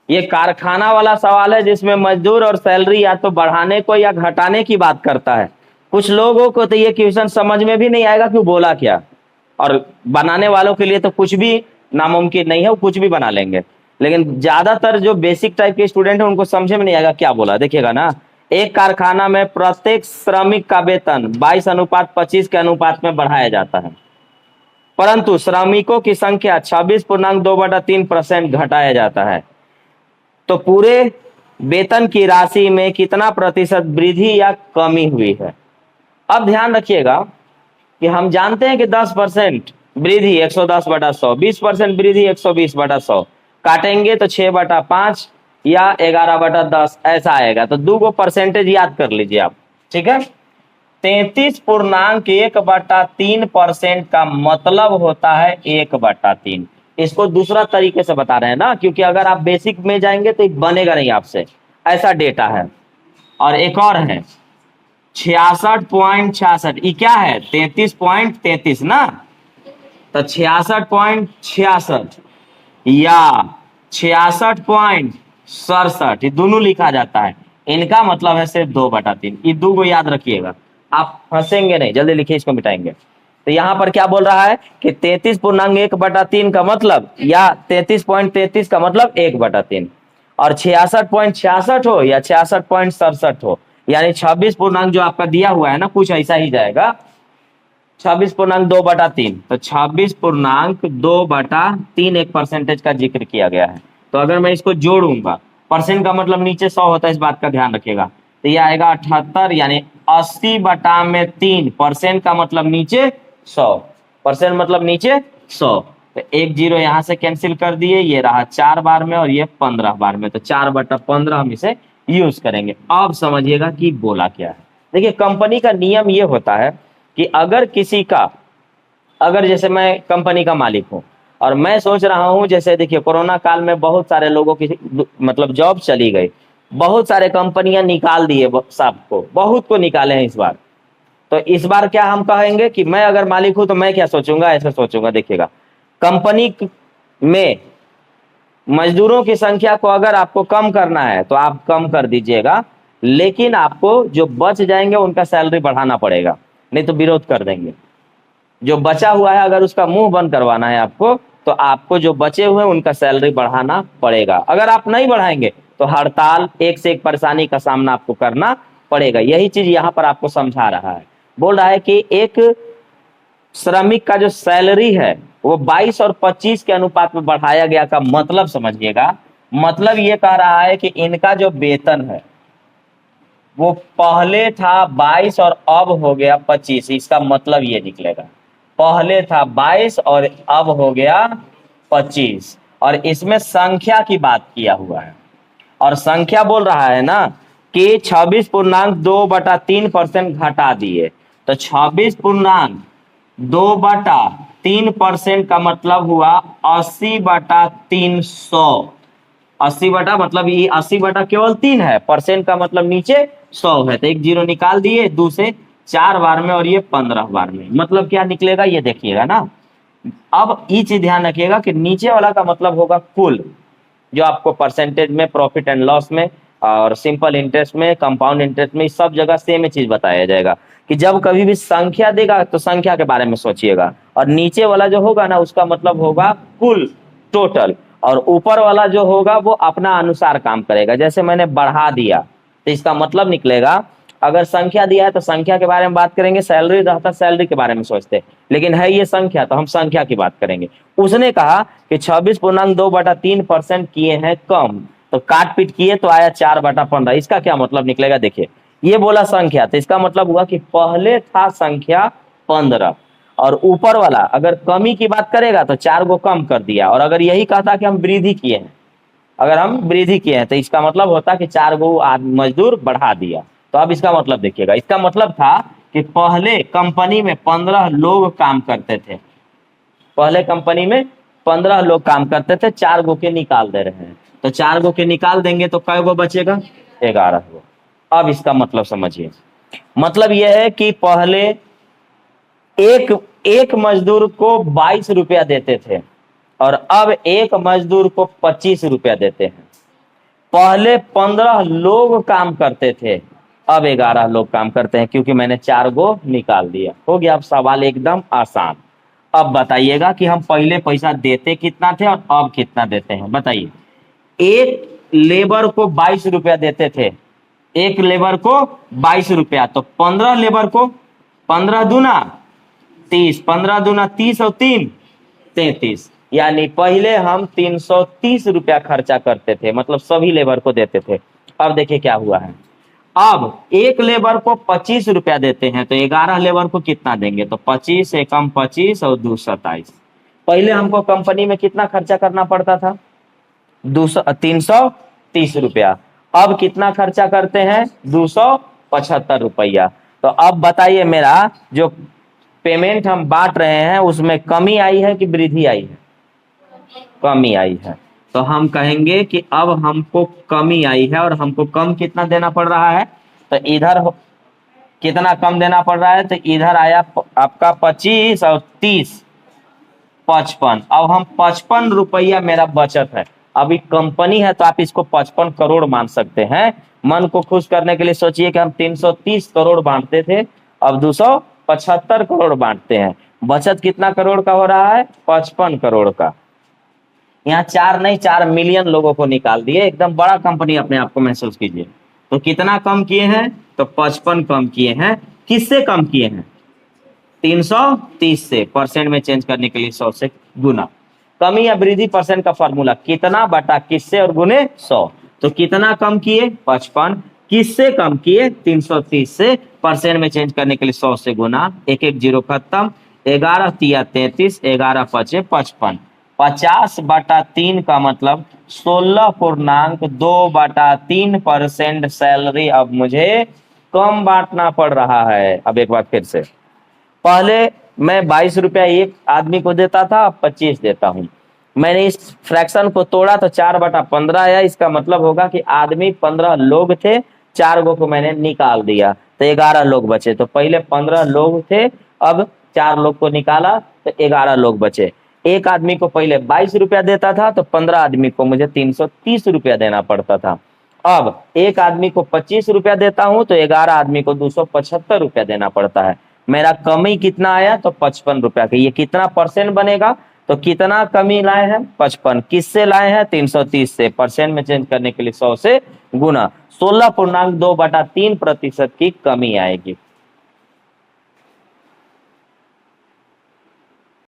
ये कारखाना वाला सवाल है जिसमें मजदूर और सैलरी या तो बढ़ाने को या घटाने की बात करता है। कुछ लोगों को तो ये क्वेश्चन समझ में भी नहीं आएगा कि बोला क्या, और बनाने वालों के लिए तो कुछ भी नामुमकिन नहीं है, वो कुछ भी बना लेंगे। लेकिन ज्यादातर जो बेसिक टाइप के स्टूडेंट है उनको समझ में नहीं आएगा क्या बोला। देखिएगा ना, एक कारखाना में प्रत्येक श्रमिक का वेतन 22:25 के अनुपात में बढ़ाया जाता है, परंतु श्रमिकों की संख्या 26.2/3% घटाया जाता है। तो पूरे वेतन की राशि में कितना प्रतिशत वृद्धि या कमी हुई है। अब ध्यान रखिएगा कि हम जानते हैं कि 10% वृद्धि 110/100, 20% वृद्धि 120/100, काटेंगे तो 6/5 या 11/10 ऐसा आएगा। तो 2% याद कर लीजिए आप, ठीक है। 33.1/3% का मतलब होता है 1/3। इसको दूसरा तरीके से बता रहे हैं ना, क्योंकि अगर आप बेसिक में जाएंगे तो बनेगा नहीं आपसे, ऐसा डेटा है। और एक और है 66.66, ये क्या है 33.33 ना, तो 66.66 या 66.67 ये दोनों लिखा जाता है। इनका मतलब है सिर्फ 2/3। ये दो को याद रखिएगा, आप फंसेंगे नहीं, जल्दी लिखिए, इसको मिटाएंगे। तो यहाँ पर क्या बोल रहा है कि 33.1/3 का मतलब या 33.33 का मतलब 1/3, और 66.66 हो या 66.67 हो, यानी 26 पूर्णांक जो आपका दिया हुआ है ना, कुछ ऐसा ही जाएगा 26.2/3। तो 26.2/3 एक परसेंटेज का जिक्र किया गया है। तो अगर मैं इसको जोड़ूंगा, परसेंट का मतलब नीचे 100 होता है, इस बात का ध्यान रखिएगा। तो ये आएगा 78, यानी 80/3%। का मतलब नीचे 100%, मतलब नीचे 100। तो 1 0 यहाँ से कैंसिल कर दिए, ये रहा 4 बार में और ये 15 बार में, तो 4/15 हम इसे यूज करेंगे। अब समझिएगा कि बोला क्या है। देखिए, कंपनी का नियम ये होता है कि अगर किसी का, अगर जैसे मैं कंपनी का मालिक हूं और मैं सोच रहा हूं, जैसे देखिए कोरोना काल में बहुत सारे लोगों की मतलब जॉब चली गई, बहुत सारे कंपनियां निकाल दिए, सबको, बहुत को निकाले हैं इस बार। तो इस बार क्या हम कहेंगे कि मैं अगर मालिक हूं तो मैं क्या सोचूंगा, ऐसे सोचूंगा। देखिएगा, कंपनी में मजदूरों की संख्या को अगर आपको कम करना है तो आप कम कर दीजिएगा, लेकिन आपको जो बच जाएंगे उनका सैलरी बढ़ाना पड़ेगा, नहीं तो विरोध कर देंगे। जो बचा हुआ है अगर उसका मुंह बंद करवाना है आपको, तो आपको जो बचे हुए हैं उनका सैलरी बढ़ाना पड़ेगा। अगर आप नहीं बढ़ाएंगे तो हड़ताल, एक से एक परेशानी का सामना आपको करना पड़ेगा। यही चीज यहाँ पर आपको समझा रहा है। बोल रहा है कि एक श्रमिक का जो सैलरी है वो 22 और 25 के अनुपात में बढ़ाया गया का मतलब समझिएगा। मतलब ये कह रहा है कि इनका जो वेतन है वो पहले था 22 और अब हो गया 25। इसका मतलब ये निकलेगा, पहले था 22 और अब हो गया 25। और इसमें संख्या की बात किया हुआ है, और संख्या बोल रहा है ना कि 26.2/3% घटा दिए। तो 26.2/3% का मतलब हुआ 80/300। 80 बटा मतलब ये 80 बटा केवल 3 है, परसेंट का मतलब नीचे 100 है। तो 1 0 निकाल दिए, 2 से 4 बार में और ये 15 बार में, मतलब क्या निकलेगा ये देखिएगा ना। अब ये चीज ध्यान रखिएगा कि नीचे वाला का मतलब होगा कुल, जो आपको परसेंटेज में, प्रॉफिट एंड लॉस में और सिंपल इंटरेस्ट में, कंपाउंड इंटरेस्ट में, सब जगह सेम चीज बताया जाएगा कि जब कभी भी संख्या देगा तो संख्या के बारे में सोचिएगा, और नीचे वाला जो होगा ना उसका मतलब होगा कुल, टोटल, और ऊपर वाला जो होगा वो अपना अनुसार काम करेगा। जैसे मैंने बढ़ा दिया तो इसका मतलब निकलेगा, अगर संख्या दिया है तो संख्या के बारे में बात करेंगे, सैलरी रहता सैलरी के बारे में सोचते, लेकिन है ये संख्या तो हम संख्या की बात करेंगे। उसने कहा कि 26.2/3% किए हैं कम, तो काट पीट किए तो आया 4/15। इसका क्या मतलब निकलेगा, देखिए ये बोला संख्या, तो इसका मतलब हुआ कि पहले था संख्या 15, और ऊपर वाला अगर कमी की बात करेगा तो 4 को कम कर दिया। और अगर यही कहता कि हम वृद्धि किए हैं, अगर हम वृद्धि किए हैं तो इसका मतलब होता कि 4 को मजदूर बढ़ा दिया। तो अब इसका मतलब देखिएगा, इसका मतलब था कि पहले कंपनी में 15 लोग काम करते थे, पहले कंपनी में 15 लोग काम करते थे, 4 गो के निकाल दे रहे हैं। तो 4 गो के निकाल देंगे तो कै गो बचेगा, 11 गो। अब इसका मतलब समझिए, मतलब यह है कि पहले एक मजदूर को 22 रुपया देते थे और अब एक मजदूर को 25 रुपया देते हैं। पहले 15 लोग काम करते थे, अब 11 लोग काम करते हैं, क्योंकि मैंने 4 गो निकाल दिया। हो गया। अब सवाल एकदम आसान। अब बताइएगा कि हम पहले पैसा देते कितना थे और अब कितना देते हैं, बताइए। एक लेबर को 22 रुपया देते थे, एक लेबर को 22 रुपया, तो 15 लेबर को 15 दूना 30, 15 दूना 30 और 3 33, यानी पहले हम 330 रुपया खर्चा करते थे, मतलब सभी लेबर को देते थे। अब देखिए क्या हुआ है। अब एक लेबर को 25 रुपया देते हैं, तो 11 लेबर को कितना देंगे, तो 25 एकम 25 और 2 27। पहले हमको कंपनी में कितना खर्चा करना पड़ता था, 330 रुपया। अब कितना खर्चा करते हैं, 275 रुपया। तो अब बताइए, मेरा जो पेमेंट हम बांट रहे हैं उसमें कमी आई है कि वृद्धि आई है, कमी आई है। तो हम कहेंगे कि अब हमको कमी आई है, और हमको कम कितना देना पड़ रहा है, तो इधर कितना कम देना पड़ रहा है, तो इधर आया आपका 25 और 30 55। अब हम 55 रुपया मेरा बचत है। अभी कंपनी है तो आप इसको 55 करोड़ मान सकते हैं। मन को खुश करने के लिए सोचिए कि हम 330 करोड़ बांटते थे, अब 275 करोड़ बांटते हैं। बचत कितना करोड़ का हो रहा है, 55 करोड़ का। यहाँ 4 नहीं 4 मिलियन लोगों को निकाल दिए। एकदम बड़ा कंपनी अपने आप को महसूस कीजिए। तो कितना कम किए हैं, तो 55 कम किए हैं। किससे कम किए हैं, 330 से। परसेंट में चेंज करने के लिए 100 से गुना। कमी या वृद्धि परसेंट का फॉर्मूला, कितना बटा किससे और गुने 100। तो कितना कम किए, 55। किससे कम किए, 330 से। परसेंट में चेंज करने के लिए 100 से गुना। एक एक जीरो खत्म। 11 तिया 33, 11 पचे 55। 50/3 का मतलब 16.2/3% सैलरी अब मुझे कम बांटना पड़ रहा है। अब एक बार फिर से, पहले मैं 22 रुपया एक आदमी को देता था, अब 25 देता हूं। मैंने इस फ्रैक्शन को तोड़ा तो 4/15 आया। इसका मतलब होगा कि आदमी 15 लोग थे, 4 गो को मैंने निकाल दिया तो 11 लोग बचे। तो पहले 15 लोग थे, अब 4 लोग को निकाला तो 11 लोग बचे। एक आदमी को पहले 22 रुपया देता था, तो 15 आदमी को मुझे 330 रुपया देना पड़ता था। अब एक आदमी को 25 रुपया देता हूं, तो 11 आदमी को 275 रुपया देना पड़ता है। मेरा कमी कितना आया, तो 55 रुपया का। ये कितना परसेंट बनेगा, तो कितना कमी लाए हैं, 55। किससे लाए हैं, 330 से। परसेंट में चेंज करने के लिए 100 से गुना। 16.2/3% की कमी आएगी।